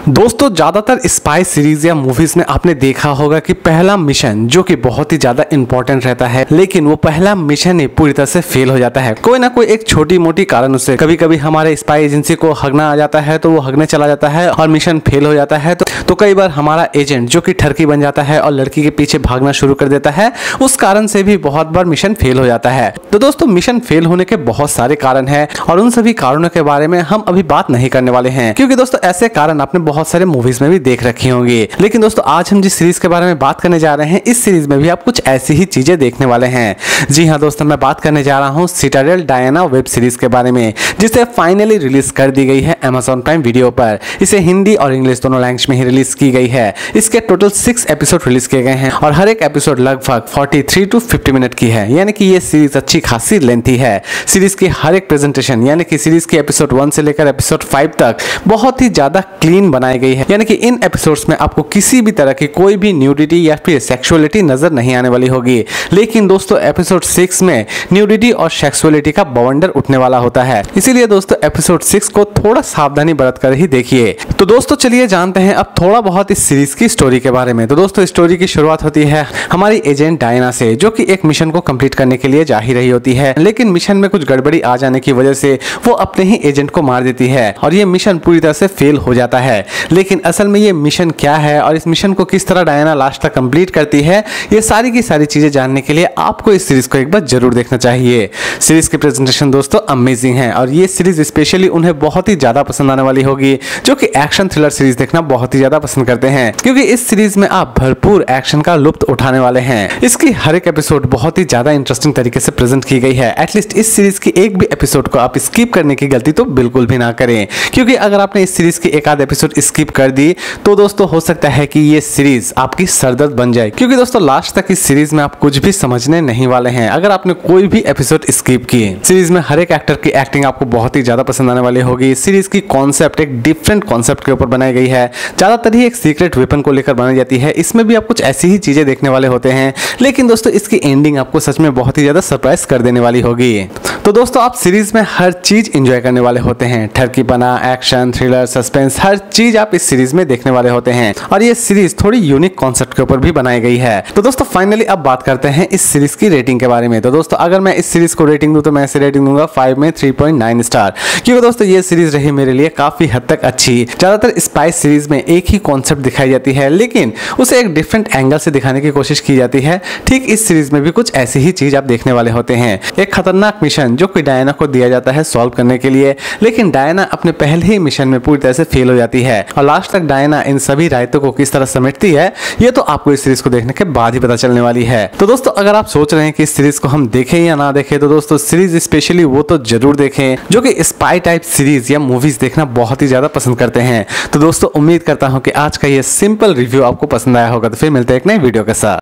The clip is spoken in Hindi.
दोस्तों ज्यादातर स्पाई सीरीज या मूवीज में आपने देखा होगा कि पहला मिशन जो कि बहुत ही ज्यादा इंपॉर्टेंट रहता है, लेकिन वो पहला मिशन ही पूरी तरह से फेल हो जाता है। कोई ना कोई एक छोटी मोटी कारण उससे कभी कभी हमारे स्पाई एजेंसी को हगना आ जाता है तो वो हगने चला जाता है और मिशन फेल हो जाता है। तो कई बार हमारा एजेंट जो कि ठरकी बन जाता है और लड़की के पीछे भागना शुरू कर देता है, उस कारण से भी बहुत बार मिशन फेल हो जाता है। तो दोस्तों मिशन फेल होने के बहुत सारे कारण हैं और उन सभी कारणों के बारे में हम अभी बात नहीं करने वाले हैं, क्योंकि दोस्तों ऐसे कारण आपने बहुत सारे मूवीज में भी देख रखी होंगी। लेकिन दोस्तों आज हम जिस सीरीज के बारे में बात करने जा रहे हैं, इस सीरीज में भी आप कुछ ऐसी ही चीजें देखने वाले हैं। जी हाँ दोस्तों, मैं बात करने जा रहा हूँ सिटाडेल डायना वेब सीरीज के बारे में, जिसे फाइनली रिलीज कर दी गई है अमेज़न प्राइम वीडियो पर। इसे हिंदी और इंग्लिश दोनों लैंग्वेज में ही रिलीज की गई है। इसके टोटल 6 एपिसोड रिलीज किए गए हैं और हर एक एपिसोड लगभग 43 to 50 मिनट की है, यानी कि ये सीरीज अच्छी खासी लेंथी है। सीरीज की हर एक प्रेजेंटेशन यानी कि सीरीज के एपिसोड 1 से लेकर एपिसोड 5 तक बहुत ही ज्यादा क्लीन बनाई गई है, यानी कि इन एपिसोड्स में आपको किसी भी तरह की कोई भी न्यूडिटी या फिर सेक्सुअलिटी नजर नहीं आने वाली होगी। लेकिन दोस्तों एपिसोड 6 में न्यूडिटी और सेक्सुअलिटी का बवंडर उठने वाला होता है, इसीलिए दोस्तों एपिसोड 6 को थोड़ा सावधानी बरत कर ही देखिए। तो दोस्तों चलिए जानते हैं अब थोड़ा बहुत इस सीरीज की स्टोरी के बारे में। तो दोस्तों स्टोरी की शुरुआत होती है हमारी एजेंट डायना से, जो कि एक मिशन को कंप्लीट करने के लिए जा ही रही होती है, लेकिन मिशन में कुछ गड़बड़ी आ जाने की वजह से वो अपने ही एजेंट को मार देती है और ये मिशन पूरी तरह से फेल हो जाता है। लेकिन असल में ये मिशन क्या है और इस मिशन को किस तरह डायना लास्ट तक कंप्लीट करती है, ये सारी की सारी चीजें जानने के लिए आपको इस सीरीज को एक बार जरूर देखना चाहिए। सीरीज की प्रेजेंटेशन दोस्तों अमेजिंग है और ये सीरीज स्पेशली उन्हें बहुत ही ज्यादा पसंद आने वाली होगी जो कि एक्शन थ्रिलर सीरीज देखना बहुत ही ज्यादा पसंद करते हैं, क्योंकि इस सीरीज में आप भरपूर एक्शन का लुत्फ उठाने वाले हैं। इसकी हर एक एपिसोड बहुत ही ज्यादा इंटरेस्टिंग तरीके से प्रेजेंट की गई है। एटलीस्ट इस सीरीज की एक भी एपिसोड को आप स्किप करने की गलती तो बिल्कुल भी ना करें, क्योंकि अगर आपने इस सीरीज की एक आध एपिसोड स्किप कर दी तो दोस्तों हो सकता है कि ये सीरीज आपकी सरदर्द बन जाए, क्योंकि दोस्तों लास्ट तक इस सीरीज में आप कुछ भी समझने नहीं वाले हैं अगर आपने कोई भी एपिसोड स्किप किए। सीरीज में हर एक एक्टर की एक्टिंग आपको बहुत ही ज्यादा पसंद आने वाली होगी। सीरीज की कॉन्सेप्ट एक डिफरेंट कॉन्सेप्ट के ऊपर बनाई गई है, ज्यादातर ही एक सीक्रेट वेपन को लेकर बनाई जाती है। इसमें भी आप कुछ ऐसी ही चीजें देखने वाले होते हैं, लेकिन दोस्तों इसकी एंडिंग आपको सच में बहुत ही ज्यादा सरप्राइज कर देने वाली होगी। तो दोस्तों आप सीरीज में हर चीज एंजॉय करने वाले होते हैं, ठरकीपना, एक्शन, थ्रिलर, सस्पेंस, हर चीज आप इस सीरीज में देखने वाले होते हैं और ये सीरीज थोड़ी यूनिक कॉन्सेप्ट के ऊपर भी बनाई गई है। तो दोस्तों फाइनली अब बात करते हैं इस सीरीज की रेटिंग के बारे में। तो दोस्तों अगर मैं इस सीरीज को रेटिंग दूं तो मैं इसे रेटिंग दूंगा 5 में 3.9 स्टार, क्योंकि दोस्तों ये सीरीज रही मेरे लिए काफी हद तक अच्छी। ज्यादातर स्पाई सीरीज में एक ही कॉन्सेप्ट दिखाई जाती है, लेकिन उसे एक डिफरेंट एंगल से दिखाने की कोशिश की जाती है। ठीक इस सीरीज में भी कुछ ऐसी ही चीज आप देखने वाले होते हैं। एक खतरनाक मिशन जो कि डायना को दिया जाता है सॉल्व करने के लिए, लेकिन डायना अपने पहले ही मिशन में पूरी तरह से फेल हो जाती है और लास्ट तक डायना इन सभी रायतों को किस तरह समेटती है ये तो आपको इस सीरीज को देखने के बाद ही पता चलने वाली है। तो दोस्तों अगर आप सोच रहे हैं कि इस सीरीज को हम देखें या ना देखें, तो दोस्तों सीरीज स्पेशली वो तो जरूर देखें जो कि स्पाई टाइप सीरीज या मूवीज देखना बहुत ही ज्यादा पसंद करते हैं। तो दोस्तों उम्मीद करता हूं कि आज का ये सिंपल रिव्यू आपको पसंद आया होगा। तो फिर मिलते हैं एक नई वीडियो के साथ।